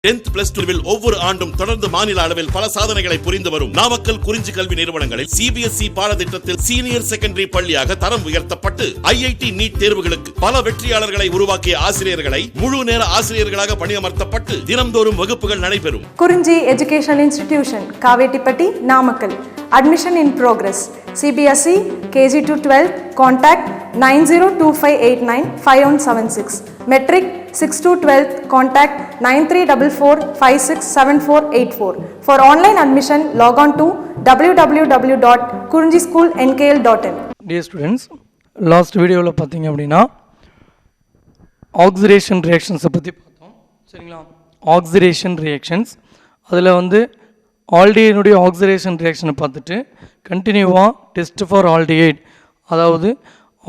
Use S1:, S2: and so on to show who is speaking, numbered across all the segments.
S1: 10th plus 2 ஒவ்வொரு ஆண்டும் தொடர்ந்து மாநில அளவில் பல சாதனைகளை புரிந்து வரும் நாமக்கல் குறிஞ்சி கல்வி நிறுவனங்களில் CBSE பாடத்திட்டத்தில் சீனியர் செகண்டரி பள்ளியாக தரம் உயர்த்தப்பட்டு IIT நீட் தேர்வுகளுக்கு பல வெற்றியாளர்களை உருவாக்கிய ஆசிரியர்களை முழு நேர ஆசிரியர்களாக பணியமர்த்தப்பட்டு தினம்தோறும் வகுப்புகள் நடைபெறும்.
S2: குறிஞ்சி education institution Kavettipatti Namakkal. Admission in progress. CBSE KG to 12 contact 9025895176. Metric 6 to 12 contact 9344567484. For online admission log on to www.kurinjischoolnkl.in.
S3: Dear students, last video la pathinga appadina oxidation reactions பத்தி பார்த்தோம். சரிங்களா? oxidation reactions அதுல வந்து ஆல்டிஹைடுடைய ஆக்சிடேஷன் ரியாக்ஷனை பார்த்துட்டு கண்டினியூவாக test for aldehyde, அதாவது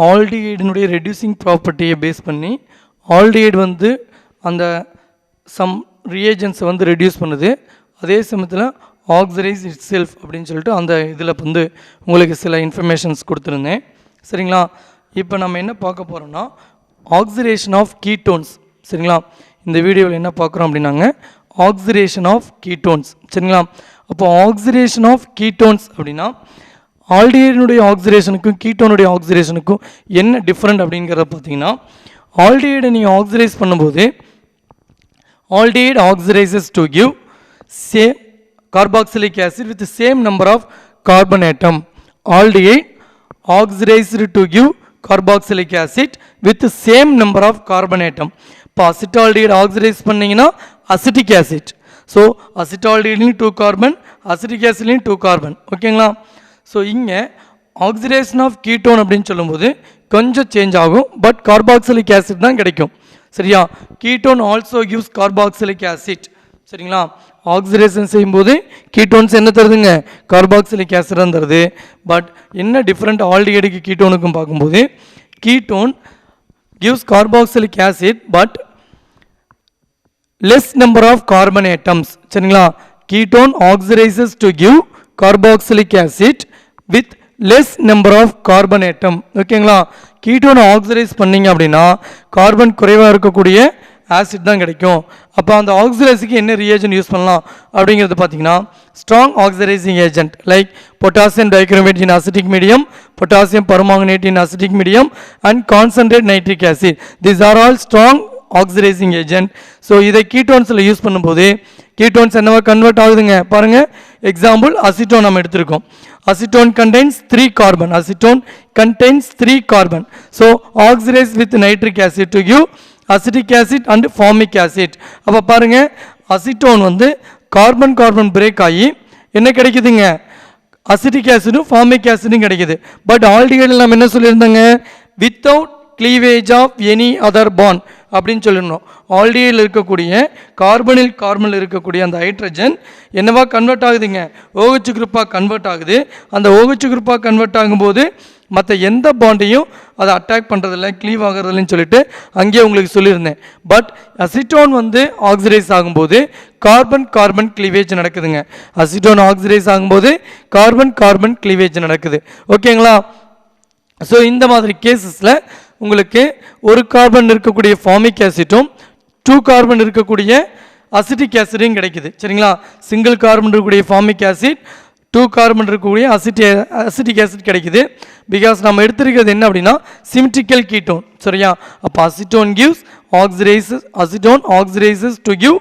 S3: ஆல்டிஹைடினுடைய reducing ப்ராப்பர்ட்டியை பேஸ் பண்ணி ஆல்டிஹைடு வந்து அந்த சம் ரியேஜன்ஸை வந்து ரெடியூஸ் பண்ணுது, அதே சமயத்தில் ஆக்சிடைஸ் இட் செல்ஃப் அப்படின்னு சொல்லிட்டு அந்த இதில் வந்து உங்களுக்கு சில இன்ஃபர்மேஷன்ஸ் கொடுத்துருந்தேன். சரிங்களா? இப்போ நம்ம என்ன பார்க்க போகிறோம்னா ஆக்சிடேஷன் ஆஃப் கீட்டோன்ஸ். சரிங்களா? இந்த வீடியோவில் என்ன பார்க்குறோம் அப்படின்னாங்க ஆக்சிடேஷன் ஆஃப் கீட்டோன்ஸ். சரிங்களா? அப்போ ஆக்சிடேஷன் ஆஃப் கீட்டோன்ஸ் அப்படின்னா ஆல்டிஹைடினுடைய ஆக்சிடேஷனுக்கும் கீட்டோனுடைய ஆக்சிடேஷனுக்கும் என்ன டிஃப்ரெண்ட் அப்படிங்கிறத பார்த்தீங்கன்னா, ஆல்டிஹைடை நீங்கள் ஆக்சிடைஸ் பண்ணும்போது aldehyde oxidises to give same carboxylic acid with same number of carbon atom. Aldehyde oxidised to give carboxylic acid with same number of carbon atom. இப்போ acetaldehyde oxidise பண்ணிங்கன்னா acetic acid. So அசிட்டால்டிஹைட்லையும் 2 carbon, acetic ஆசிட்லையும் 2 carbon. ஓகேங்களா? So இங்கே oxidation of ketone அப்படின்னு சொல்லும்போது கொஞ்சம் change ஆகும், பட் கார்பாக்சிலிக் ஆசிட் தான் கிடைக்கும். சரியா? Ketone also gives carboxylic acid. சரிங்களா? ஆக்சிடேஷன் செய்யும்போது கீட்டோன்ஸ் என்ன தருதுங்க? கார்பாக்சிலிக் ஆசிட் தான் தருது. பட் என்ன டிஃப்ரெண்ட் ஆல்டிஹைடுக்கு கீட்டோனுக்கும் பார்க்கும்போது ketone gives carboxylic acid but less number of carbon atoms. சரிங்களா? ketone oxidizes to give carboxylic acid with less number of carbon atom. ஓகேங்களா? ketone oxidize பண்ணீங்க அப்படின்னா கார்பன் குறைவாக இருக்கக்கூடிய ஆசிட் தான் கிடைக்கும். அப்போ அந்த ஆக்சிடைஸுக்கு என்ன ரியேஜன் யூஸ் பண்ணலாம் அப்படிங்கிறது பார்த்தீங்கன்னா strong oxidising agent like potassium dichromate in acetic medium, potassium permanganate in acetic medium and concentrate nitric acid. These are all strong oxidising agent. So இதை கீட்டோன்ஸில் யூஸ் பண்ணும்போது கீட்டோன்ஸ் என்னவா கன்வெர்ட் ஆகுதுங்க பாருங்கள். எக்ஸாம்பிள் அசிட்டோன் நம்ம எடுத்திருக்கோம். Acetone contains 3 carbon. Acetone contains 3 carbon. So oxidize with nitric acid to give acetic acid and formic acid. அப்போ பாருங்கள் acetone வந்து கார்பன் கார்பன் பிரேக் ஆகி என்ன கிடைக்குதுங்க? அசிட்டிக் ஆசிடும் ஃபார்மிக் ஆசிடும் கிடைக்குது. பட் ஆல்டிஹைடில் நம்ம என்ன சொல்லியிருந்தாங்க? Without cleavage of any other bond அப்படின்னு சொல்லிடணும். ஆல்டிஹைடில் இருக்கக்கூடிய கார்பனில் இருக்கக்கூடிய அந்த ஹைட்ரஜன் என்னவா கன்வெர்ட் ஆகுதுங்க? OH குரூப்பாக கன்வெர்ட் ஆகுது. அந்த OH குரூப்பாக கன்வெர்ட் ஆகும்போது மற்ற எந்த பாண்டையும் அதை அட்டாக் பண்ணுறதில்ல, க்ளீவ் ஆகிறதில்லன்னு சொல்லிட்டு அங்கேயே உங்களுக்கு சொல்லியிருந்தேன். பட் அசிட்டோன் வந்து ஆக்சிடைஸ் ஆகும்போது கார்பன் கார்பன் கிளீவேஜ் நடக்குதுங்க. அசிட்டோன் ஆக்சிடைஸ் ஆகும்போது கார்பன் கார்பன் கிளீவேஜ் நடக்குது. ஓகேங்களா? ஸோ இந்த மாதிரி கேசஸில் உங்களுக்கு ஒரு கார்பன் இருக்கக்கூடிய ஃபார்மிக் ஆசிட்டும் 2 கார்பன் இருக்கக்கூடிய அசிட்டிக் ஆசிடும் கிடைக்குது. சரிங்களா? சிங்கிள் கார்பன் இருக்கக்கூடிய ஃபார்மிக் ஆசிட், 2 கார்பன் இருக்கக்கூடிய அசிட்டிக் ஆசிட் கிடைக்குது. பிகாஸ் நம்ம எடுத்திருக்கிறது என்ன அப்படின்னா சிமெட்ரிக்கல் கீட்டோன். சரியா? அப்போ acetone gives oxidises, acetone oxidises to give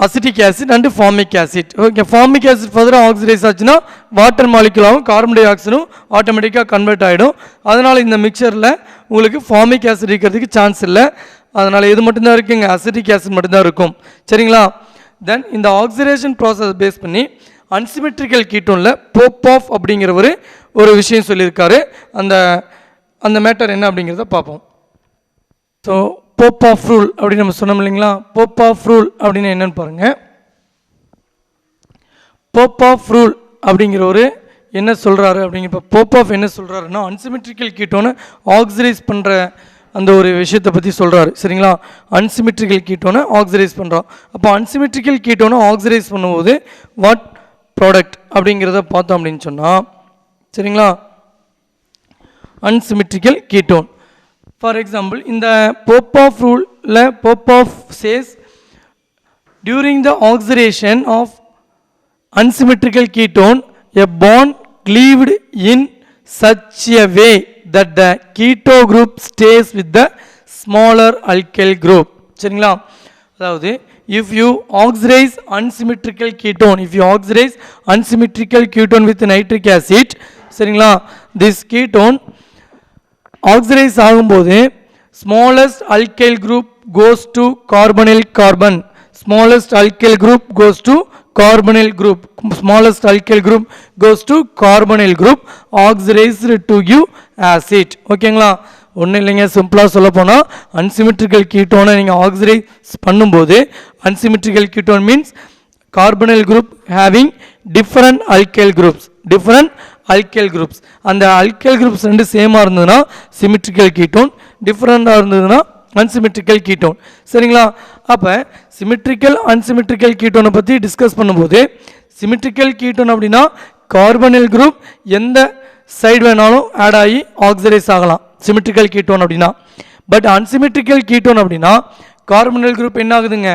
S3: acetic acid and formic acid. Okay, formic acid ஃபர்தராக ஆக்சிடைஸ் ஆச்சுன்னா வாட்டர் மாலிகுலாகவும் கார்பன் டை ஆக்சைடும் ஆட்டோமேட்டிக்காக கன்வெர்ட் ஆகிடும். அதனால் இந்த மிக்சரில் உங்களுக்கு ஃபார்மிக் ஆசிட் இருக்கிறதுக்கு சான்ஸ் இல்லை. அதனால் இது மட்டும்தான் இருக்குங்க, அசிட்டிக் ஆசிட் மட்டும்தான் இருக்கும். சரிங்களா? தென் இந்த ஆக்சிடேஷன் ப்ராசஸ் பேஸ் பண்ணி அன்சிமெட்ரிக்கல் கீட்டோனில் போப்பாஃப் அப்படிங்கிற ஒரு விஷயம் சொல்லியிருக்காரு. அந்த மேட்டர் என்ன அப்படிங்கிறத பார்ப்போம். ஸோ போப்பாஃப் ரூல் அப்படின்னு நம்ம சொன்னோம் இல்லைங்களா? போப்பாஃப் ரூல் அப்படின்னு என்னன்னு பாருங்கள். போப்பாஃப் ரூல் அப்படிங்கிற என்ன சொல்கிறாரு அப்படிங்கிற போப்பாஃப் என்ன சொல்கிறாருன்னா அன்சிமெட்ரிக்கல் கீட்டோனை ஆக்சிடைஸ் பண்ணுற அந்த ஒரு விஷயத்தை பற்றி சொல்கிறாரு. சரிங்களா? அன்சிமெட்ரிக்கல் கீட்டோனை ஆக்சிடைஸ் பண்ணுறோம். அப்போ அன்சிமெட்ரிக்கல் கீட்டோனை ஆக்சிடைஸ் பண்ணும்போது வாட் ப்ராடக்ட் அப்படிங்கிறத பார்த்தோம் அப்படின்னு சொன்னால், சரிங்களா, அன்சிமெட்ரிக்கல் கீட்டோன். ஃபார் எக்ஸாம்பிள் இந்த போப்பாஃப் ரூலில் போப்பாஃப் chase during the oxidation of unsymmetrical ketone, a bond cleaved in such a way that the keto group stays with the smaller alkyl group. சரிங்களா? அதாவது if you oxidize unsymmetrical ketone, with nitric acid, சரிங்களா, this ketone oxidize ஆகும்போது smallest alkyl group goes to carbonyl carbon. Smallest alkyl group goes to carbonyl group. Smallest alkyl group goes to carbonyl group, oxidized to give acid. ஓகேங்களா? ஒன்றும் இல்லைங்க, சிம்பிளாக சொல்ல போனால் unsymmetrical கீட்டோனை நீங்கள் oxidise பண்ணும்போது unsymmetrical ketone means carbonyl group having different alkyl groups. அந்த alkyl groups ரெண்டு சேமாக இருந்ததுன்னா சிமெட்ரிக்கல் கீட்டோன், டிஃப்ரெண்டாக இருந்ததுன்னா அன்சிமெட்ரிக்கல் கீட்டோன். சரிங்களா? அப்போ சிமெட்ரிக்கல் அன்சிமெட்ரிக்கல் கீட்டோனை பற்றி டிஸ்கஸ் பண்ணும்போது சிமெட்ரிக்கல் கீட்டோன் அப்படின்னா கார்பனைல் குரூப் எந்த சைடு வேணாலும் ஆட் ஆகி ஆக்சிடைஸ் ஆகலாம் சிமெட்ரிக்கல் கீட்டோன் அப்படின்னா. பட் அன்சிமெட்ரிக்கல் கீட்டோன் அப்படின்னா கார்பனைல் குரூப் என்ன ஆகுதுங்க,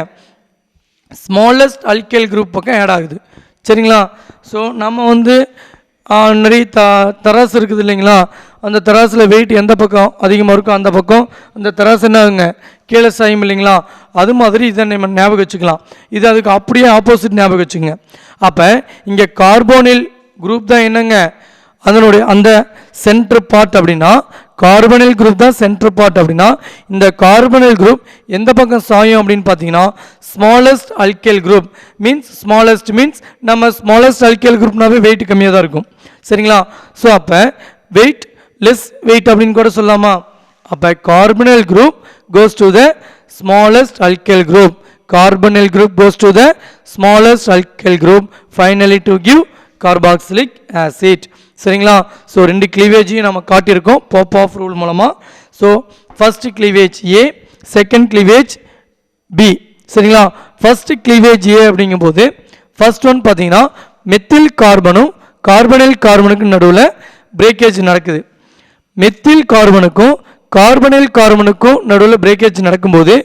S3: ஸ்மாலஸ்ட் அல்கைல் குரூப் பக்கம் ஆட் ஆகுது. சரிங்களா? ஸோ நம்ம நிறைய தராசு இருக்குது இல்லைங்களா, அந்த தராசில் வெயிட் எந்த பக்கம் அதிகமாக இருக்கோ அந்த பக்கம் அந்த தராசு என்ன ஆகுங்க, கீழே சாயும் இல்லைங்களா. அது மாதிரி இதை நம்ம ஞாபகம் வச்சுக்கலாம். இது அதுக்கு அப்படியே ஆப்போசிட் ஞாபகம் வச்சுங்க. அப்போ இங்கே கார்போனில் குரூப் தான் என்னங்க அதனுடைய அந்த சென்டர் பார்ட் அப்படின்னா, கார்பனைல் குரூப் தான் சென்டர் பார்ட் அப்படின்னா இந்த கார்பனைல் குரூப் எந்த பக்கம் சாயும் அப்படின்னு பார்த்தீங்கன்னா ஸ்மாலஸ்ட் அல்கைல் குரூப் மீன்ஸ் நம்ம ஸ்மாலஸ்ட் அல்கைல் குரூப்னாவே வெயிட் கம்மியாக தான் இருக்கும். சரிங்களா? ஸோ அப்போ வெயிட் லெஸ் வெயிட் அப்படின்னு கூட சொல்லலாமா? அப்போ carbonyl group goes to the smallest alkyl group, carbonyl group goes to the smallest alkyl group, finally to give carboxylic acid. சரிங்களா? ஸோ ரெண்டு கிளீவேஜையும் நம்ம காட்டியிருக்கோம் பாப் ஆஃப் ரூல் மூலமாக. ஸோ ஃபர்ஸ்ட் கிளீவேஜ் ஏ, second cleavage B. சரிங்களா? First cleavage ஏ அப்படிங்கும்போது first one பார்த்தீங்கன்னா methyl கார்பனும் carbonyl கார்பனுக்கு நடுவில் breakage நடக்குது. Methyl கார்பனுக்கும் carbonyl கார்பனுக்கும் நடுவில் பிரேக்கேஜ் நடக்கும்போது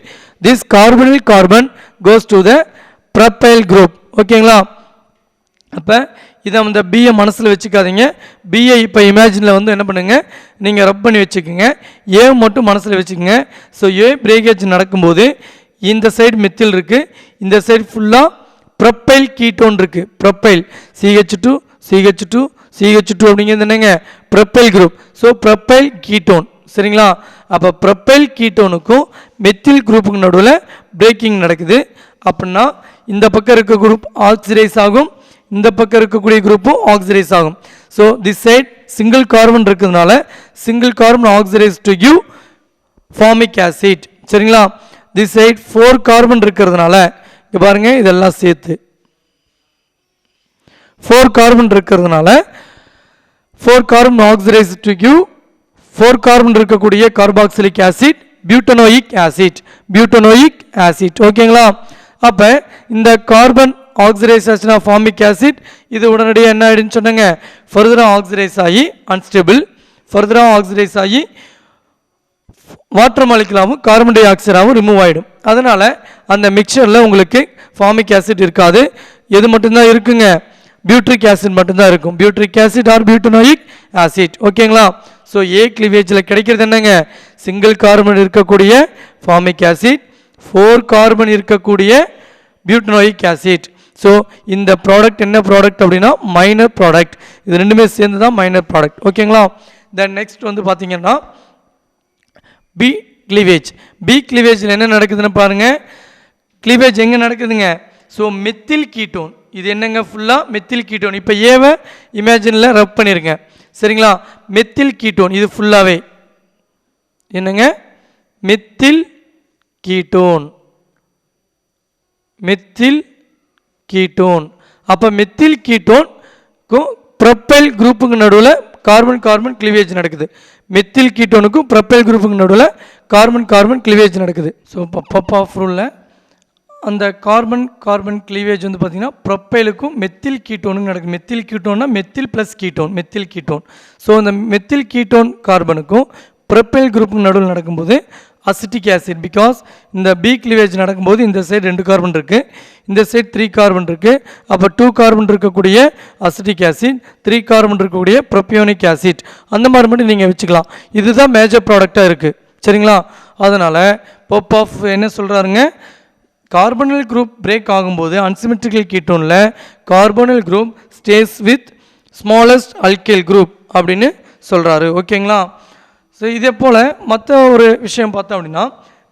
S3: this carbonyl carbon goes to the ப்ரப்பைல் group. ஓகேங்களா? அப்போ இதை அந்த பிஏ மனசில் வச்சுக்காதீங்க. பிஏ இப்போ இமேஜினில் என்ன பண்ணுங்கள், நீங்கள் ரப் பண்ணி வச்சுக்கோங்க. ஏ மட்டும் மனசில் வச்சுக்கோங்க. ஸோ ஏ பிரேக்கேஜ் நடக்கும்போது இந்த சைடு மெத்தில் இருக்குது, இந்த சைடு ஃபுல்லாக ப்ரப்பைல் கீட்டோன் இருக்குது. ப்ரப்பைல் CH2 அப்படிங்கிறது என்னங்க, ப்ரப்பைல் குரூப். So ப்ரப்பைல் ketone. சரிங்களா? அப்போ ப்ரப்பைல் கீட்டோனுக்கும் மெத்தில் குரூப்புக்கு நடுவில் பிரேக்கிங் நடக்குது. அப்படின்னா இந்த பக்கம் இருக்க குரூப் ஆக்சிடைஸ் ஆகும், இந்த பக்கம் இருக்கக்கூடிய குரூப்பும் ஆக்சிடைஸ் ஆகும். So this side single carbon இருக்கிறதுனால single carbon oxidise to give formic acid. சரிங்களா? திஸ் சைட் 4 கார்பன் இருக்கிறதுனால இங்கே பாருங்க, இதெல்லாம் சேர்த்து 4 கார்பன் இருக்கிறதுனால 4 carbon oxidise to give 4 carbon இருக்கக்கூடிய கார்பாக்சிலிக் ஆசிட் பியூட்டனோயிக் ஆசிட். ஓகேங்களா? அப்போ இந்த carbon oxidisation of formic acid இது உடனடியாக என்ன ஆகிடுன்னு சொன்னாங்க, ஃபர்தராக ஆக்சிடைஸ் ஆகி அன்ஸ்டேபிள், ஃபர்தராக ஆக்சிடைஸ் ஆகி வாட்டர் மாலிகுலாவும் கார்பன் டை ஆக்சைடாகவும் ரிமூவ் ஆகிடும். அதனால் அந்த மிக்சரில் உங்களுக்கு ஃபார்மிக் ஆசிட் இருக்காது. எது மட்டும்தான் இருக்குங்க, பியூட்ரிக் ஆசிட் மட்டும்தான் இருக்கும். Butyric acid or butanoic acid. ஓகேங்களா? ஸோ ஏ கிளீவேஜில் கிடைக்கிறது என்னங்க, சிங்கிள் கார்பன் இருக்கக்கூடிய ஃபார்மிக் ஆசிட், 4 கார்பன் இருக்கக்கூடிய பியூட்டனோயிக் ஆசிட். ஸோ இந்த ப்ராடக்ட் என்ன ப்ராடக்ட் அப்படின்னா மைனர் ப்ராடக்ட். இது ரெண்டுமே சேர்ந்து தான் மைனர் ப்ராடக்ட். ஓகேங்களா? தென் நெக்ஸ்ட் பார்த்தீங்கன்னா பி கிளீவேஜ். பி கிளீவேஜில் என்ன நடக்குதுன்னு பாருங்கள். கிளீவேஜ் எங்கே நடக்குதுங்க, ஸோ மெத்தில் கீட்டோன். இது என்னங்க, ஃபுல்லாக மெத்தில் கீட்டோன். இப்போ ஏவை இமேஜினில் ரப் பண்ணிருங்க. சரிங்களா? மெத்தில் கீட்டோன் இது ஃபுல்லாகவே என்னங்க, மெத்தில் கீட்டோன். அப்போ மெத்தில் கீட்டோனுக்கும் ப்ரப்பைல் குரூப்புக்கு நடுவில் கார்பன் கிளீவேஜ் நடக்குது. மெத்தில் கீட்டோனுக்கும் ப்ரப்பைல் குரூப்புக்கு நடுவில் கார்பன் கிளீவேஜ் நடக்குது. ஸோ பப் ஆஃப் ரூலில் அந்த கார்பன் கிளீவேஜ் பார்த்தீங்கன்னா ப்ரொப்பைலுக்கும் மெத்தில் கீட்டோனுக்கு நடக்குது. மெத்தில் கீட்டோன்னா மெத்தில் ப்ளஸ் கீட்டோன். ஸோ அந்த மெத்தில் கீட்டோன் கார்பனுக்கும் ப்ரொப்பைல் குரூப்புக்கு நடுவில் நடக்கும்போது அசிட்டிக் ஆசிட். பிகாஸ் இந்த பி கிளீவேஜ் நடக்கும்போது இந்த சைடு 2 கார்பன் இருக்குது, இந்த சைடு 3 கார்பன் இருக்குது. அப்போ 2 கார்பன் இருக்கக்கூடிய அசிட்டிக் ஆசிட், 3 கார்பன் இருக்கக்கூடிய ப்ரோபியோனிக் ஆசிட், அந்த மாதிரி மட்டும் நீங்கள் வச்சுக்கலாம். இதுதான் மேஜர் ப்ராடக்டாக இருக்குது. சரிங்களா? அதனால் போப் ஆஃப் என்ன சொல்கிறாருங்க, கார்பனல் குரூப் பிரேக் ஆகும்போது அன்சிமெட்ரிக்கல் கீட்டோனில் carbonyl group stays with smallest alkyl group அப்படின்னு சொல்கிறாரு. ஓகேங்களா? ஸோ இதே போல் மற்ற ஒரு விஷயம் பார்த்தோம் அப்படின்னா,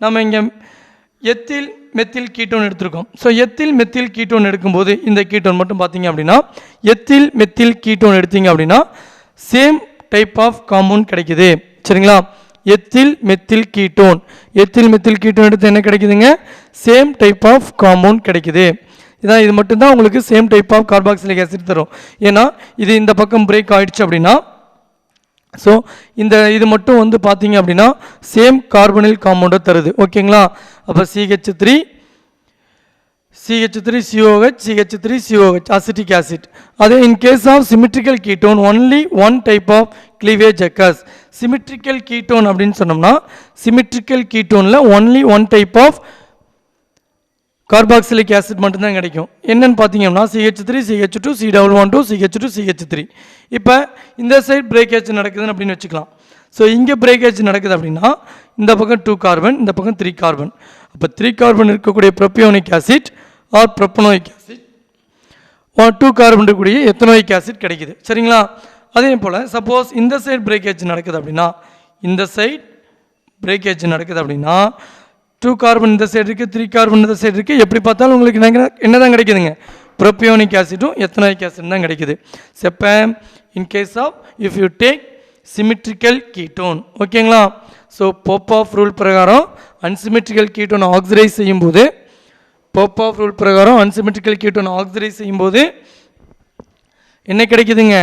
S3: நம்ம இங்கே எத்தில் மெத்தில் கீட்டோன் எடுத்திருக்கோம். ஸோ எத்தில் மெத்தில் கீட்டோன் எடுக்கும்போது இந்த கீட்டோன் மட்டும் பார்த்தீங்க அப்படின்னா, எத்தில் மெத்தில் கீட்டோன் எடுத்தீங்க அப்படின்னா சேம் டைப் ஆஃப் காம்பவுண்ட் கிடைக்குது. சரிங்களா? Ethyl methyl ketone, ethyl methyl ketone எடுத்து என்ன கிடைக்குதுங்க, சேம் டைப் ஆஃப் காம்பவுண்ட் கிடைக்குது. இதான், இது மட்டும்தான் உங்களுக்கு same type of carboxylic acid தரும். ஏன்னா இது இந்த பக்கம் பிரேக் ஆகிடுச்சு அப்படின்னா, ஸோ இந்த இது மட்டும் வந்து பார்த்தீங்க அப்படின்னா சேம் கார்பனில் காம்பவுண்டை தருது. ஓகேங்களா? அப்போ CH3 COH CH3 COH acetic acid. அதே in case of symmetrical ketone only one type of cleavage occurs. Symmetrical ketone அப்படின்னு சொன்னோம்னா சிமெட்ரிக்கல் கீட்டோனில் only one type of carboxylic acid மட்டும்தான் கிடைக்கும். என்னன்னு பார்த்தீங்கன்னா CH3 CH2 C12 CH2 CH3. இப்போ இந்த சைட் பிரேக்கேஜ் நடக்குதுன்னு அப்படின்னு வச்சுக்கலாம். ஸோ இங்கே பிரேக்கேஜ் நடக்குது அப்படின்னா இந்த பக்கம் 2 கார்பன், இந்த பக்கம் 3 கார்பன். அப்போ 3 கார்பன் இருக்கக்கூடிய ப்ரோபியோனிக் ஆசிட் ஆர் ப்ரோப்பனோயிக் ஆசிட், 2 கார்பன் இருக்கக்கூடிய எத்தனோயிக் ஆசிட் கிடைக்குது. சரிங்களா? அதே போல் சப்போஸ் இந்த சைட் பிரேக்கேஜ் நடக்குது அப்படின்னா, இந்த சைட் பிரேக்கேஜ் நடக்குது அப்படின்னா 2 கார்பன் இந்த சைடு இருக்குது, 3 கார்பன் இந்த சைடு இருக்குது. எப்படி பார்த்தாலும் உங்களுக்கு என்ன தான் கிடைக்குதுங்க, ப்ரோபியோனிக் ஆசிட்டும் எத்தனோயிக் ஆசிட் தான் கிடைக்குது. செப்ப in case of if you take symmetrical ketone. ஓகேங்களா? ஸோ போப் ஆஃப் ரூல் பிரகாரம் அன்சிமெட்ரிக்கல் கீட்டோன் ஆக்சிடைஸ் செய்யும்போது, போப் ஆஃப் ரூல் பிரகாரம் அன்சிமெட்ரிக்கல் கீட்டோன் ஆக்சிடைஸ் செய்யும்போது என்ன கிடைக்குதுங்க,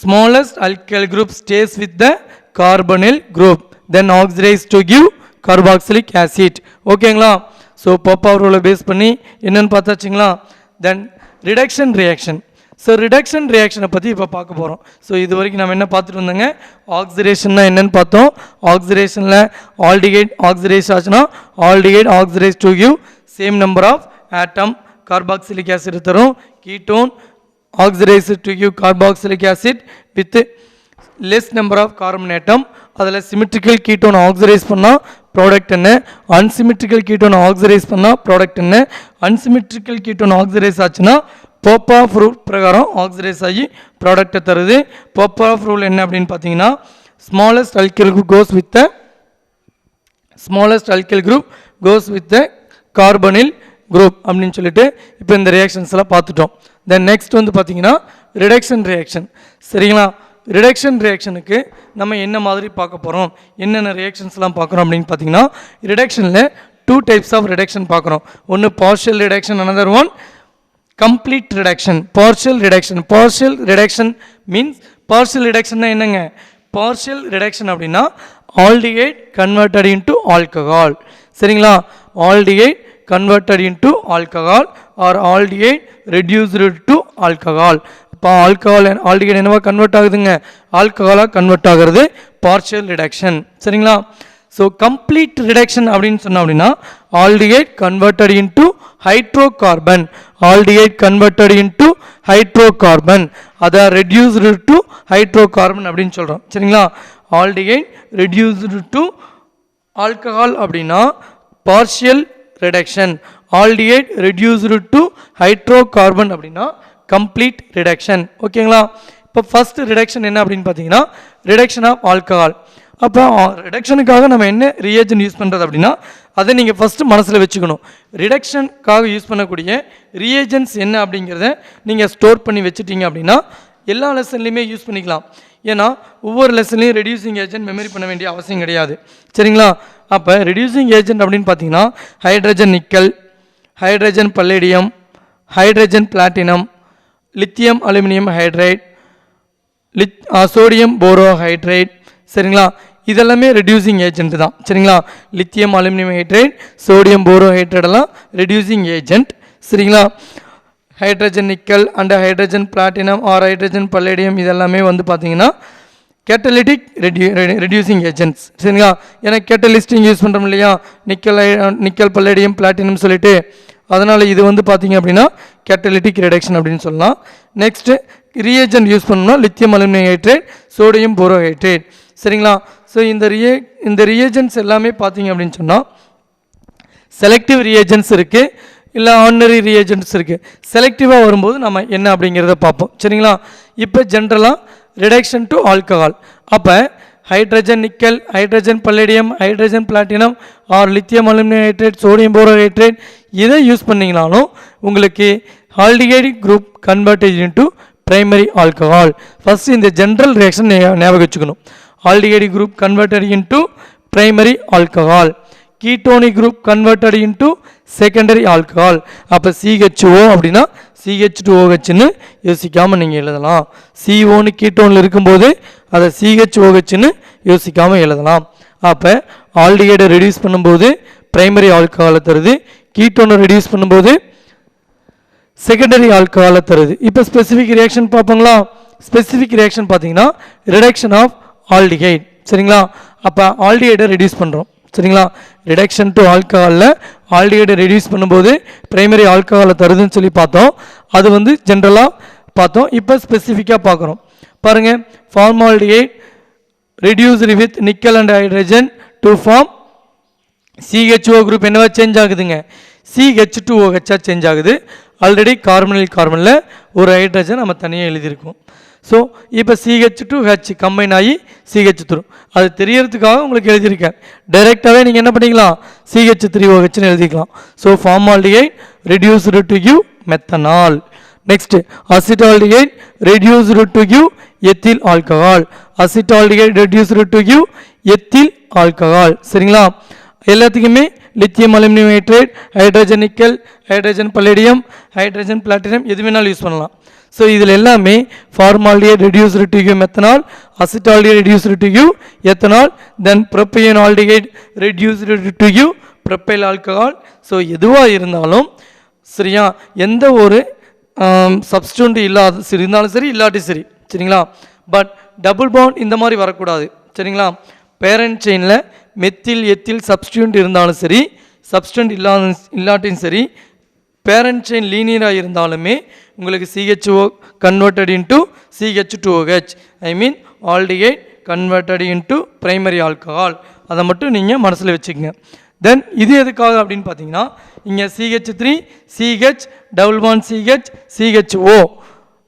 S3: smallest alkyl group stays with the carbonyl group then oxidise to give carboxylic acid. ஓகேங்களா? So Popoff ரூலை base பண்ணி என்னென்னு பார்த்தாச்சுங்களா. Then reduction reaction. So reduction ரியாக்ஷனை பற்றி இப்போ பார்க்க போகிறோம். ஸோ இது வரைக்கும் நம்ம என்ன பார்த்துட்டு வந்தோங்க, ஆக்சிடேஷன்னா என்னென்னு பார்த்தோம். ஆக்சிடேஷனில் ஆல்டிகைட் ஆக்சிடைஸ் ஆச்சுன்னா aldehyde oxidise to give same number of atom carboxylic acid தரும். Ketone oxidise to give carboxylic acid with less number of carbon atom. அதில் சிமெட்ரிக்கல் கீட்டோன் ஆக்சிடைஸ் பண்ணால் ப்ராடக்ட் என்ன, அன்சிமெட்ரிக்கல் கீட்டோன் ஆக்சிடைஸ் பண்ணால் product என்ன. Unsymmetrical ketone oxidise ஆச்சுன்னா Popoff rule பிரகாரம் oxidise ஆகி ப்ராடக்டை தருது. போப் ஆஃப் ரூல் என்ன அப்படின்னு பார்த்தீங்கன்னா, smallest alkyl group goes with the smallest alkyl group goes with the carbonyl group அப்படின்னு சொல்லிட்டு இப்போ இந்த ரியாக்ஷன்ஸ் எல்லாம் பார்த்துட்டோம். தென் நெக்ஸ்ட் வந்து பார்த்தீங்கன்னா ரிடக்ஷன் ரியாக்ஷன். சரிங்களா? ரிடக்ஷன் ரியாக்ஷனுக்கு நம்ம என்ன மாதிரி பார்க்க போகிறோம், என்னென்ன ரியாக்ஷன்ஸ்லாம் பார்க்குறோம் அப்படின்னு பார்த்தீங்கன்னா, ரிடக்ஷனில் 2 டைப்ஸ் ஆஃப் ரிடக்ஷன் பார்க்குறோம். ஒன்று partial reduction, another one complete reduction. Partial reduction, partial reduction means, partial ரிடக்ஷன்னா என்னங்க, பார்ஷியல் ரிடக்ஷன் அப்படின்னா ஆல்டிகைட் கன்வெர்டட் இன்டு ஆல்கஹால். சரிங்களா? Aldehyde converted into alcohol or aldehyde reduced to alcohol. இப்போ ஆல்கஹால் ஆல்டிகைட் என்னவா convert ஆகுதுங்க, ஆல்கஹாலாக கன்வெர்ட் ஆகிறது partial reduction. சரிங்களா? ஸோ கம்ப்ளீட் ரிடக்ஷன் அப்படின்னு சொன்னோம் அப்படின்னா aldehyde converted into hydrocarbon, aldehyde converted into hydrocarbon, அதை ரெடியூஸ்டு டு ஹைட்ரோகார்பன் அப்படின்னு சொல்கிறோம். சரிங்களா? ஆல்டிகைட் ரெடியூஸ்டு டு ஆல்கஹால் அப்படின்னா partial reduction, aldehyde reduced to hydrocarbon அப்படின்னா கம்ப்ளீட் ரிடக்ஷன். ஓகேங்களா? இப்போ ஃபர்ஸ்ட் ரிடக்ஷன் என்ன அப்படின்னு பார்த்தீங்கன்னா ரிடக்ஷன் ஆஃப் ஆல்கஹால். அப்போ ரிடக்ஷனுக்காக நம்ம என்ன ரியேஜன் யூஸ் பண்ணுறது அப்படின்னா அதை நீங்கள் ஃபஸ்ட்டு மனசில் வச்சுக்கணும். ரிடக்ஷனுக்காக யூஸ் பண்ணக்கூடிய ரியேஜன்ஸ் என்ன அப்படிங்கிறத நீங்கள் ஸ்டோர் பண்ணி வச்சுட்டீங்க அப்படின்னா எல்லா லெசன்லையுமே யூஸ் பண்ணிக்கலாம். ஏன்னா ஒவ்வொரு லெசன்லையும் ரெடியூசிங் ஏஜென்ட் மெமரி பண்ண வேண்டிய அவசியம் கிடையாது. சரிங்களா? அப்போ ரெடியூசிங் ஏஜென்ட் அப்படின்னு பார்த்தீங்கன்னா hydrogen nickel, hydrogen palladium, hydrogen platinum, lithium aluminium hydride, sodium borohydride. சரிங்களா? இதெல்லாமே ரெடியூசிங் ஏஜென்ட் தான். சரிங்களா? Lithium aluminium hydride, sodium borohydride எல்லாம் ரெடியூசிங் ஏஜென்ட். சரிங்களா? Hydrogen nickel and hydrogen platinum or hydrogen palladium இதெல்லாமே வந்து பார்த்தீங்கன்னா கேட்டலிட்டிக் ரெடியூசிங் ஏஜென்ட்ஸ். சரிங்களா, ஏன்னா கேட்டலிஸ்டிங் யூஸ் பண்ணுறோம் இல்லையா, நிக்கல் பல்லேடியம் பிளாட்டினம் சொல்லிட்டு, அதனால் இது வந்து பார்த்தீங்க அப்படின்னா கேட்டலிட்டிக் ரிடக்ஷன் அப்படின்னு சொல்லலாம். நெக்ஸ்ட்டு ரியேஜென்ட் யூஸ் பண்ணோம்னா lithium aluminium hydrate, sodium borohydride. சரிங்களா, ஸோ இந்த ரியேஜென்ட்ஸ் எல்லாமே பார்த்தீங்க அப்படின்னு சொன்னால் செலக்டிவ் ரியேஜென்ட்ஸ் இருக்குது, இல்லை ஆர்டினரி ரியேஜென்ட்ஸ் இருக்குது. செலக்டிவாக வரும்போது நம்ம என்ன அப்படிங்கிறத பார்ப்போம். சரிங்களா, இப்போ ஜென்ரலாக ரிடக்ஷன் டு ஆல்கஹால், அப்போ hydrogen nickel, hydrogen palladium, hydrogen platinum or lithium aluminium hydrate, sodium borohydrate இதை யூஸ் பண்ணிங்கனாலும் உங்களுக்கு aldehyde group converted into primary alcohol. First இந்த ஜென்ரல் ரியாக்ஷன் ஞாபகம் வச்சுக்கணும். Aldehyde group converted into primary alcohol, ketonic group converted into secondary alcohol. அப்போ CHO அப்படின்னா CH2OHன்னு யோசிக்காமல் நீங்கள் எழுதலாம். CO கீட்டோனில் இருக்கும்போது அதை CHOHன்னு யோசிக்காமல் எழுதலாம். அப்போ ஆல்டிஹைடை ரெடியூஸ் பண்ணும்போது பிரைமரி ஆல்கஹாலை தருது, கீட்டோனை ரெடியூஸ் பண்ணும்போது செகண்டரி ஆல்கஹாலை தருது. இப்போ ஸ்பெசிஃபிக் ரியாக்ஷன் பார்ப்போங்களா. ஸ்பெசிஃபிக் ரியாக்ஷன் பார்த்தீங்கன்னா ரிடக்ஷன் ஆஃப் ஆல்டிஹைட். சரிங்களா, அப்போ ஆல்டிஹைடை ரெடியூஸ் பண்ணுறோம். சரிங்களா, ரிடக்ஷன் டு ஆல்கஹாலில் ஆல்டிஹைடை ரெடியூஸ் பண்ணும்போது பிரைமரி ஆல்கஹாலை தருதுன்னு சொல்லி பார்த்தோம். அது வந்து ஜென்ரலாக பார்த்தோம். இப்போ ஸ்பெசிஃபிக்காக பார்க்குறோம். பாருங்கள், formaldehyde reduced with nickel and hydrogen to form CHO group என்னவா சேஞ்ச் ஆகுதுங்க, CH2OH சேஞ்ச் ஆகுது. ஆல்ரெடி கார்பனில் ஒரு ஹைட்ரஜன் நம்ம தனியாக எழுதியிருக்கோம். ஸோ இப்போ CH2H கம்பைன் ஆகி CH தரும். அது தெரியறதுக்காக உங்களுக்கு எழுதியிருக்கேன். டைரெக்டாகவே நீங்கள் என்ன பண்ணிக்கலாம், CH3OHன்னு எழுதிக்கலாம். So formaldehyde reduced to give methanol. Next acetaldehyde reduced to give ethyl alcohol, acetaldehyde reduced to give ethyl alcohol. சரிங்களா, எல்லாத்துக்குமே lithium aluminium hydrate, hydrogen nickel, hydrogen palladium, hydrogen platinum எது வேணாலும் யூஸ் பண்ணலாம். ஸோ இதில் எல்லாமே formaldehyde reduced to give methanol, acetaldehyde reduced to give ethanol, then propyne aldehyde reduced to give propyl alcohol. So எதுவாக இருந்தாலும் சரியா, எந்த ஒரு சப்ஸ்டியூண்ட் இல்லாத சரி இருந்தாலும் சரி இல்லாட்டி சரி. சரிங்களா, பட் டபுள் பாண்ட் இந்த மாதிரி வரக்கூடாது. சரிங்களா, பேரண்ட் செயினில் மெத்தில் எத்தில் சப்ஸ்டியூண்ட் இருந்தாலும் சரி, சப்ஸ்டியூண்ட் இல்லாட்டியும் சரி, பேரண்ட் செயின் லீனியராக இருந்தாலுமே உங்களுக்கு CHO converted into CH2OH, I mean aldehyde converted into primary alcohol. அதை மட்டும் நீங்கள் மனசில் வச்சுக்கோங்க. தென் இது எதுக்காக அப்படின்னு பார்த்தீங்கன்னா, இங்கே CH3 CH double bond CH CHO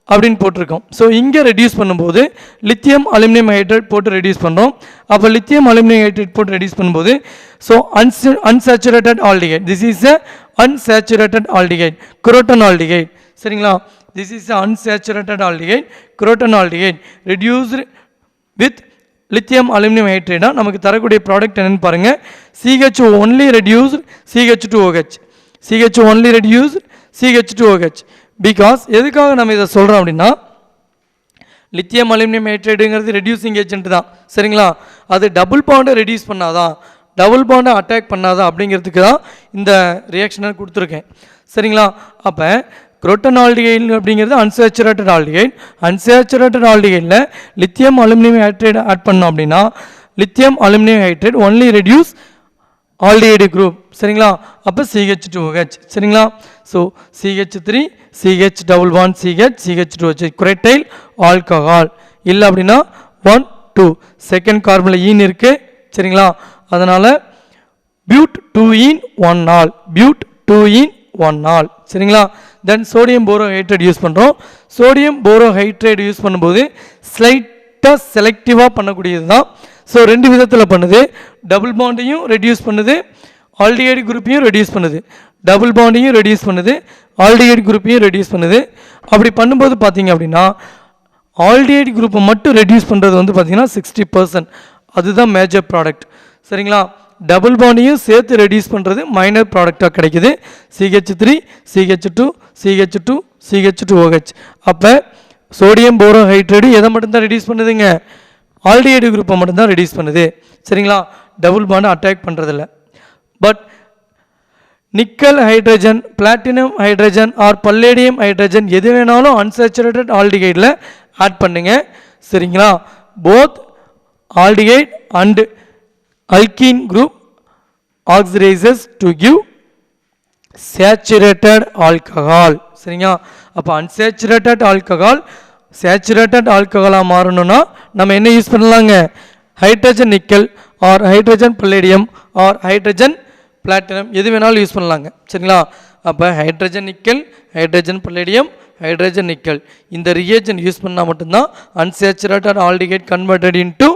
S3: அப்படின்னு போட்டிருக்கோம். ஸோ இங்கே ரெடியூஸ் பண்ணும்போது லித்தியம் அலுமினியம் ஹைட்ரேட் போட்டு ரெடியூஸ் பண்ணுறோம். அப்போ லித்தியம் அலுமினியம் ஹைட்ரேட் போட்டு ரெடியூஸ் பண்ணும்போது so unsaturated aldehyde, this is a unsaturated aldehyde, croton aldehyde. சரிங்களா, this is a unsaturated aldehyde, croton aldehyde reduced with lithium aluminium ஹைட்ரேட்டா நமக்கு தரக்கூடிய ப்ராடக்ட் என்னன்னு பாருங்கள். CHO only reduced CH2OH, CHO only reduced CH2OH. Because எதுக்காக நம்ம இதை சொல்கிறோம் அப்படின்னா, லித்தியம் அலுமினியம் ஹைட்ரேட்டுங்கிறது ரெடியூசிங் ஏஜென்ட் தான். சரிங்களா, அது டபுள் பாண்டை ரெடியூஸ் பண்ணாதான், டபுள் பாண்டை அட்டாக் பண்ணாதான் அப்படிங்கிறதுக்கு தான் இந்த ரியாக்ஷனை கொடுத்துருக்கேன். சரிங்களா, அப்போ குரோட்டன் ஆல்டிஹைட் அப்படிங்கிறது அன்சேச்சுரேட்டட் ஆல்டிஹைட். அன்சேச்சுரேட்டட் ஆல்டிஹைடில் லித்தியம் அலுமினியம் ஹைட்ரேட் ஆட் பண்ணோம் அப்படின்னா lithium aluminium hydrate only reduce aldehyde group. சரிங்களா, அப்போ CH2OH. சரிங்களா, so CH3 CH double bond CH2OH crotyl alcohol. இல்லை அப்படின்னா 1 2 செகண்ட் கார்பனில் ஈன் இருக்குது. சரிங்களா, அதனால் பியூட் 2 இன் 1 ஆல், பியூட் 2 இன் 1 ஆல். சரிங்களா, தென் சோடியம் போரோஹைட்ரேட் யூஸ் பண்ணுறோம். சோடியம் போரோஹைட்ரேட் யூஸ் பண்ணும்போது ஸ்லைட்டாக செலக்டிவாக பண்ணக்கூடியது தான். ஸோ ரெண்டு விதத்தில் பண்ணுது, டபுள் பாண்டையும் ரெடியூஸ் பண்ணுது, ஆல்டிஹைடு குரூப்பையும் ரெடியூஸ் பண்ணுது, டபுள் பாண்டையும் ரெடியூஸ் பண்ணுது, ஆல்டிஹைடு குரூப்பையும் ரெடியூஸ் பண்ணுது. அப்படி பண்ணும்போது பார்த்தீங்க அப்படின்னா ஆல்டிஹைடு குரூப்பை மட்டும் ரெடியூஸ் பண்ணுறது வந்து பார்த்தீங்கன்னா 60%, அதுதான் மேஜர் ப்ராடக்ட். சரிங்களா, டபுள் பாண்டையும் சேர்த்து ரெடியூஸ் பண்ணுறது மைனர் ப்ராடக்டாக கிடைக்குது. CH3 CH2 CH2 CH2OH. அப்போ சோடியம் போரோஹைட்ரேட் எதை மட்டும்தான் ரெடியூஸ் பண்ணுதுங்க, ஆல்டிஹைடு குரூப்பை மட்டும்தான் ரெடியூஸ் பண்ணுது. சரிங்களா, டபுள் பாண்டை அட்டாக் பண்ணுறதில்ல. But nickel hydrogen, platinum hydrogen or palladium hydrogen எது வேணாலும் அன்சேச்சுரேட்டட் ஆல்டிஹைடில் ஆட் பண்ணுங்க. சரிங்களா, both aldehyde and alkene group oxidizes to give saturated alcohol. சரிங்க, அப்போ unsaturated alcohol saturated alcohol மாறணும்னா நம்ம என்ன யூஸ் பண்ணலாங்க? Hydrogen nickel or hydrogen palladium or hydrogen platinum எது வேணாலும் யூஸ் பண்ணலாங்க. சரிங்களா, அப்போ hydrogen nickel, hydrogen palladium, hydrogen nickel இந்த ரியேஜன் யூஸ் பண்ணால் மட்டும்தான் unsaturated aldehyde converted into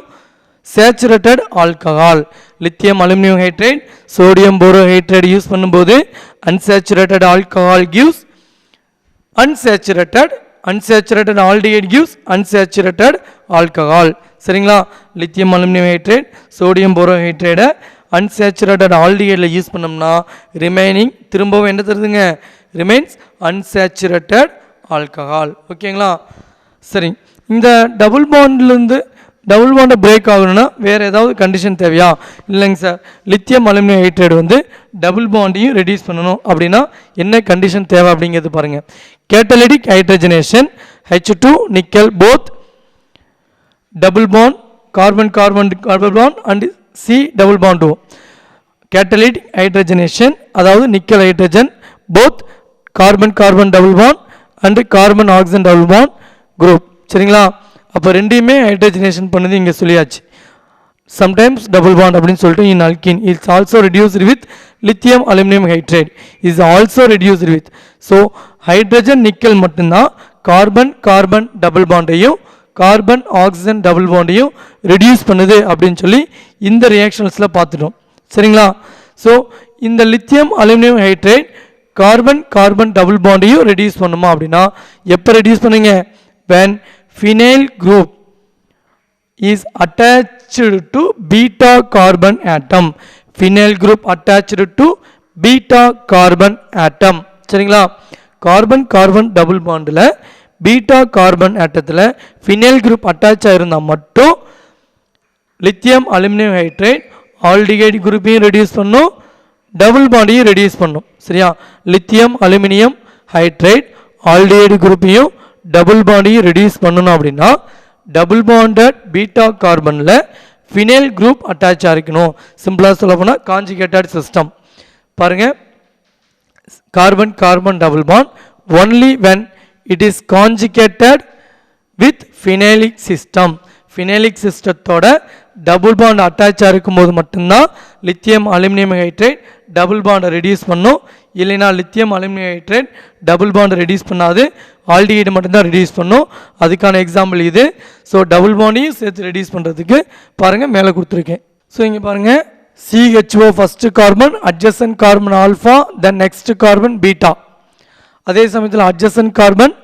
S3: saturated alcohol. Lithium aluminium hydride, sodium borohydride use பண்ணும்போது unsaturated alcohol gives unsaturated aldehyde gives unsaturated alcohol. சரிங்களா, லித்தியம் அலுமினியம் ஹைட்ரைட், சோடியம் போரோஹைட்ரைடை unsaturated aldehyde use பண்ணோம்னா remaining திரும்பவும் என்ன தருதுங்க? Remains unsaturated alcohol. ஓகேங்களா, சரி. இந்த double பாண்டை break ஆகணும்னா வேறு ஏதாவது கண்டிஷன் தேவையா? இல்லைங்க சார், லித்தியம் அலுமினியம் ஹைட்ரைடு வந்து டபுள் பாண்டையும் ரெடியூஸ் பண்ணணும் அப்படின்னா என்ன கண்டிஷன் தேவை அப்படிங்கிறது பாருங்கள். Catalytic hydrogenation H2 nickel both double bond carbon bond and C double bond O. Catalytic hydrogenation அதாவது nickel hydrogen both carbon double bond and carbon oxygen double bond group. சரிங்களா, அப்போ ரெண்டையுமே ஹைட்ரஜனேஷன் பண்ணுது இங்கே சொல்லியாச்சு. சம்டைம்ஸ் டபுள் பாண்ட் அப்படின்னு சொல்லிட்டு in alkene it's also reduced with lithium aluminium hydride is also reduced with. So hydrogen nickel மட்டும்தான் carbon double பாண்டையும் கார்பன் ஆக்சிஜன் டபுள் பாண்டையும் ரெடியூஸ் பண்ணுது அப்படின்னு சொல்லி இந்த ரியாக்ஷன்ஸில் பார்த்துட்டோம். சரிங்களா, ஸோ இந்த lithium aluminium hydride carbon double பாண்டையும் ரெடியூஸ் பண்ணுமா அப்படின்னா எப்போ ரெடியூஸ் பண்ணுங்க? when phenyl group is attached to beta carbon atom. phenyl group attached to beta carbon atom. சரிங்களா, கார்பன் டபுள் பாண்டில் பீட்டா கார்பன் ஆட்டத்தில் ஃபினைல் குரூப் அட்டாச் ஆகிருந்தால் மட்டும் லித்தியம் அலுமினியம் ஹைட்ரைட் ஆல்டிகைடு குரூப்பையும் ரெடியூஸ் பண்ணும், டபுள் பாண்டையும் ரெடியூஸ் பண்ணும். சரியா, லித்தியம் அலுமினியம் ஹைட்ரைட் ஆல்டிகைடு குரூப்பையும் டபுள் பாண்டையும் ரெடியூஸ் பண்ணணும் அப்படின்னா டபுள் பாண்டட் பீட்டா கார்பனில் ஃபினைல் குரூப் அட்டாச் ஆகிக்கணும். சிம்பிளாக சொல்ல போனால் காஞ்சிகேட்டட் சிஸ்டம். பாருங்கள், carbon double bond only when it is conjugated with phenylic system. Phenylic சிஸ்டத்தோட டபுள் பாண்ட் அட்டாச் இருக்கும்போது மட்டும்தான் லித்தியம் அலுமினியம் ஹைட்ரைட் டபுள் பாண்டை ரெடியூஸ் பண்ணும். இல்லைனா லித்தியம் அலுமினியம் ஹைட்ரைட் டபுள் பாண்டை ரெடியூஸ் பண்ணாது, ஆல்டிஹைடு மட்டும்தான் ரெடியூஸ் பண்ணும். அதுக்கான எக்ஸாம்பிள் இது. ஸோ டபுள் பாண்டையும் சேர்த்து ரெடியூஸ் பண்ணுறதுக்கு பாருங்கள் மேலே கொடுத்துருக்கேன். ஸோ இங்கே பாருங்கள், CHO first carbon, adjacent carbon alpha, then next carbon beta. அதே சமயத்தில் adjacent carbon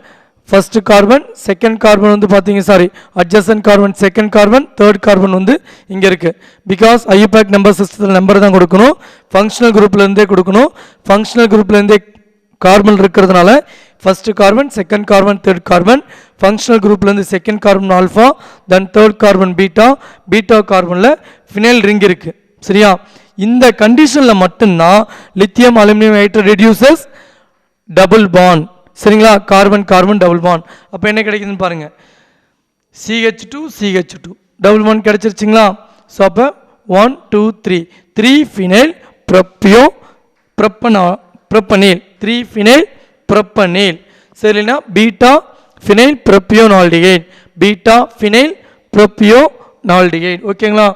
S3: first carbon, second carbon வந்து பார்த்தீங்க adjacent carbon second carbon, third carbon வந்து இங்கே இருக்குது. பிகாஸ் ஐயூபேக் நம்பர் சிஸ்டத்தில் நம்பர் தான் கொடுக்கணும், ஃபங்க்ஷனல் குரூப்லேருந்தே கொடுக்கணும். ஃபங்க்ஷனல் குரூப்லேருந்தே கார்பன் இருக்கிறதுனால first carbon, second carbon, third carbon. Functional குரூப்லேருந்து second carbon alpha, then third carbon beta கார்பனில் ஃபினைல் ரிங் இருக்குது. சரியா, இந்த கண்டிஷனில் மட்டும்தான் lithium aluminium hydride reduces double bond. சரிங்களா, கார்பன் டபுள் பாண்ட். அப்போ என்ன கிடைக்குதுன்னு பாருங்கள், CH2 டபுள் பாண்ட் கிடைச்சிருச்சிங்களா. ஸோ அப்போ 1 2 3 ஃபினைல் ப்ரொப்பனீல் 3 ஃபினைல் ப்ரொப்பனீல். சரிங்களா, beta phenyl propionaldehyde, beta phenyl propionaldehyde. ஓகேங்களா,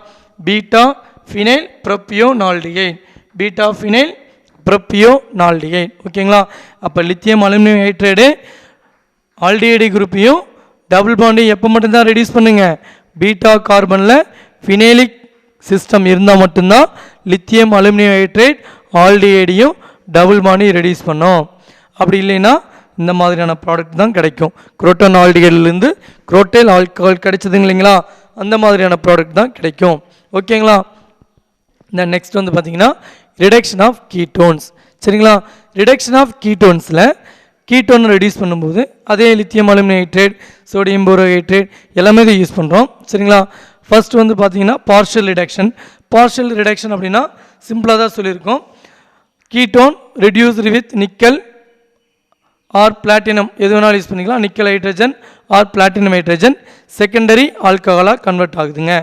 S3: பீட்டா ஃபினைல் ப்ரொப்பியோனால்டிகைட். ஓகேங்களா, அப்போ லித்தியம் அலுமினியம் ஹைட்ரைடு ஆல்டிஹைடு குரூப்பையும் டபுள் பாண்டையும் எப்போ மட்டும்தான் ரெடியூஸ் பண்ணுங்க? பீட்டா கார்பனில் ஃபினைலிக் சிஸ்டம் இருந்தால் மட்டும்தான் லித்தியம் அலுமினியம் ஹைட்ரைட் ஆல்டிஹைடையும் டபுள் பாண்டையும் ரெடியூஸ் பண்ணோம். அப்படி இல்லைன்னா இந்த மாதிரியான ப்ராடக்ட் தான் கிடைக்கும். குரோட்டான் ஆல்டிஹைட்லேருந்து குரோட்டைல் ஆல்கஹால் கிடைச்சதுங்க இல்லைங்களா, அந்த மாதிரியான ப்ராடக்ட் தான் கிடைக்கும். ஓகேங்களா, இந்த நெக்ஸ்ட் வந்து பார்த்தீங்கன்னா ரிடக்ஷன் ஆஃப் கீட்டோன்ஸ். சரிங்களா, ரிடக்ஷன் ஆஃப் கீட்டோன்ஸில் கீட்டோன் ரெடியூஸ் பண்ணும்போது அதே lithium aluminium hydride, sodium borohydride எல்லாமே இதை யூஸ் பண்ணுறோம். சரிங்களா, ஃபர்ஸ்ட் வந்து பார்த்தீங்கன்னா பார்ஷியல் ரிடக்ஷன் அப்படின்னா சிம்பிளாக தான் சொல்லியிருக்கோம். Ketone reduced with nickel or platinum எது வேணாலும் யூஸ் பண்ணிக்கலாம். Nickel hydrogen or platinum hydrogen secondary ஆல்கஹாலாக கன்வெர்ட் ஆகுதுங்க.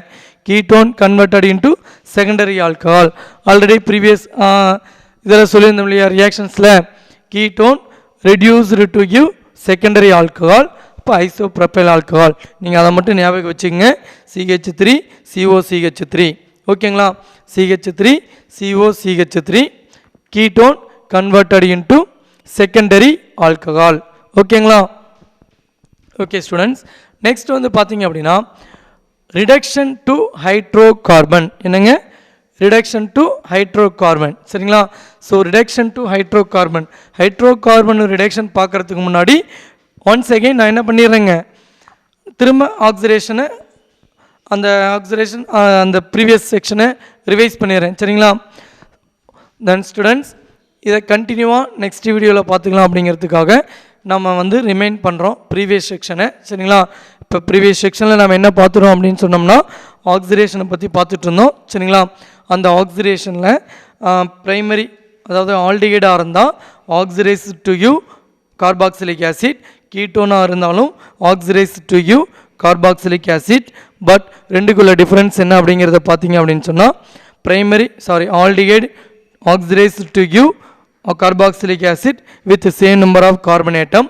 S3: ketone converted into secondary alcohol. Already previous இதில் சொல்லியிருந்தோம் இல்லையா ரியாக்ஷன்ஸில் ketone reduced to give secondary alcohol, இப்போ ஐசோப்ரொபைல் ஆல்கஹால். நீங்கள் அதை மட்டும் ஞாபகம் வச்சுக்கோங்க. CH3 COCH3 ஓகேங்களா. CH3 COCH3 ketone converted into secondary alcohol. ஓகேங்களா. ஓகே ஸ்டூடெண்ட்ஸ், நெக்ஸ்ட் வந்து பார்த்தீங்க அப்படின்னா ரிடக்ஷன் டு ஹைட்ரோகார்பன். என்னங்க? Reduction to hydrocarbon. சரிங்களா. So reduction to hydrocarbon, hydrocarbon reduction பார்க்குறதுக்கு முன்னாடி ஒன்ஸ் அகெயின் நான் என்ன பண்ணிடுறேங்க, திரும்ப ஆக்சிடேஷனை அந்த ப்ரீவியஸ் செக்ஷனை ரிவைஸ் பண்ணிடுறேன். சரிங்களா. தென் ஸ்டூடெண்ட்ஸ், இதை கண்டினியூவாக நெக்ஸ்ட் வீடியோவில் பார்த்துக்கலாம் அப்படிங்கிறதுக்காக நம்ம வந்து ரிமைண்ட் பண்ணுறோம் ப்ரீவியஸ் செக்ஷனை. சரிங்களா. இப்போ ப்ரீவியஸ் செக்ஷனில் நம்ம என்ன பார்த்துட்டோம் அப்படின்னு சொன்னோம்னா ஆக்சிடேஷனை பற்றி பார்த்துட்டு இருந்தோம். சரிங்களா. அந்த ஆக்சிடேஷனில் ப்ரைமரி, அதாவது ஆல்டிகைடாக இருந்தால் oxidize to you carboxylic acid, கீட்டோனாக இருந்தாலும் oxidize to you carboxylic acid. But ரெண்டுக்குள்ள டிஃப்ரென்ஸ் என்ன அப்படிங்கிறத பார்த்தீங்க அப்படின்னு சொன்னால் aldehyde oxidized to give a carboxylic acid with the same number of carbon atom.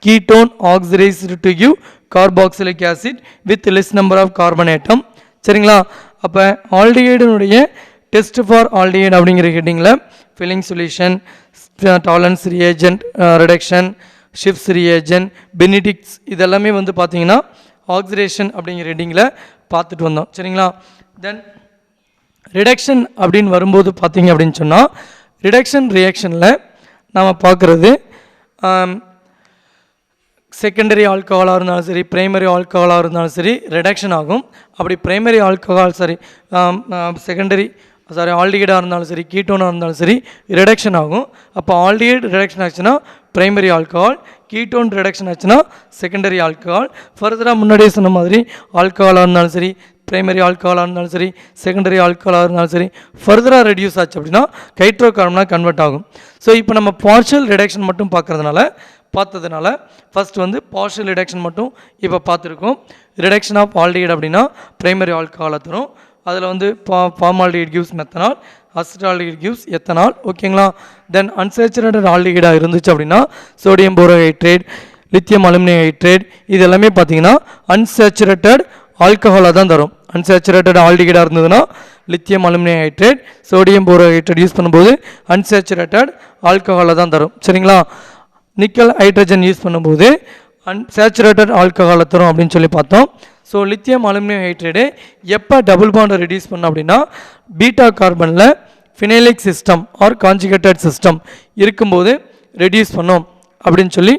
S3: Ketone oxidized to give carboxylic acid with less number of carbon atom. சரிங்களா. அப்போ ஆல்டிகைடுனுடைய test for aldehyde அப்படிங்கிற ஹெட்டிங்கில் Fehling solution, Tollens reagent reduction, Schiff's reagent, Benedict's இதெல்லாமே வந்து பார்த்தீங்கன்னா oxidation அப்படிங்கிற ஹெட்டிங்கில் பார்த்துட்டு வந்தோம். சரிங்களா. தென் ரிடக்ஷன் அப்படின்னு வரும்போது பார்த்தீங்க அப்படின்னு சொன்னால் ரிடக்ஷன் ரியாக்ஷனில் நாம் பார்க்குறது செகண்டரி ஆல்கஹாலாக இருந்தாலும் சரி, பிரைமரி ஆல்கஹாலாக இருந்தாலும் சரி ரிடக்ஷன் ஆகும். அப்படி பிரைமரி ஆல்கஹால் ஆல்டிகைடாக இருந்தாலும் சரி, கீட்டோனாக இருந்தாலும் சரி ரிடக்ஷன் ஆகும். அப்போ ஆல்டிகைட் ரிடக்ஷன் ஆச்சுன்னா பிரைமரி ஆல்கஹால், கீட்டோன் ரிடக்ஷன் ஆச்சுன்னா செகண்டரி ஆல்கஹால். ஃபர்தராக முன்னாடியே சொன்ன மாதிரி ஆல்கஹாலாக இருந்தாலும் சரி, பிரைமரி ஆல்கஹாலாக இருந்தாலும் சரி, செகண்டரி ஆல்கஹாலாக இருந்தாலும் சரி ஃபர்தராக ரெடியூஸ் ஆச்சு அப்படின்னா ஹைட்ரோகார்பனாக கன்வெர்ட் ஆகும். ஸோ இப்போ நம்ம பார்ஷியல் ரிடக்ஷன் மட்டும் பார்த்ததுனால ஃபர்ஸ்ட் வந்து பார்ஷியல் ரிடக்ஷன் மட்டும் இப்போ பார்த்துருக்கோம். ரிடக்ஷன் ஆஃப் ஆல்டிகைட் அப்படின்னா பிரைமரி ஆல்கஹாலை தரும். அதில் வந்து formaldehyde gives methanol, acetaldehyde gives ethanol. ஓகேங்களா. தென் அன்சேச்சுரேட்டட் ஆல்டிகைடாக இருந்துச்சு அப்படின்னா sodium borohydride, lithium aluminium hydrate இது எல்லாமே பார்த்தீங்கன்னா அன்சேச்சுரேட்டட் ஆல்கஹாலாக தான் தரும். அன்சேச்சுரேட்டட் ஆல்டிகைடாக இருந்ததுன்னா lithium aluminium hydrate, sodium borohydrate use பண்ணும்போது அன்சேச்சுரேட்டட் ஆல்கஹாலாக தான் தரும். சரிங்களா. நிக்கல் ஹைட்ரஜன் யூஸ் பண்ணும்போது அன்சேச்சுரேட்டட் ஆல்கஹாலை தரும் அப்படின்னு சொல்லி பார்த்தோம். ஸோ லித்தியம் அலுமினியம் ஹைட்ரேட்டு எப்போ டபுள் பாண்டை ரெடியூஸ் பண்ணோம் அப்படின்னா பீட்டா கார்பனில் phenylic system or conjugated system இருக்கும்போது ரெடியூஸ் பண்ணோம் அப்படின்னு சொல்லி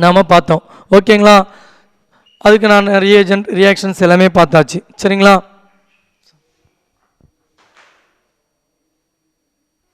S3: நாம் பார்த்தோம். ஓகேங்களா. அதுக்கு நான் ரியாக்ஷன்ஸ் எல்லாமே பார்த்தாச்சு. சரிங்களா.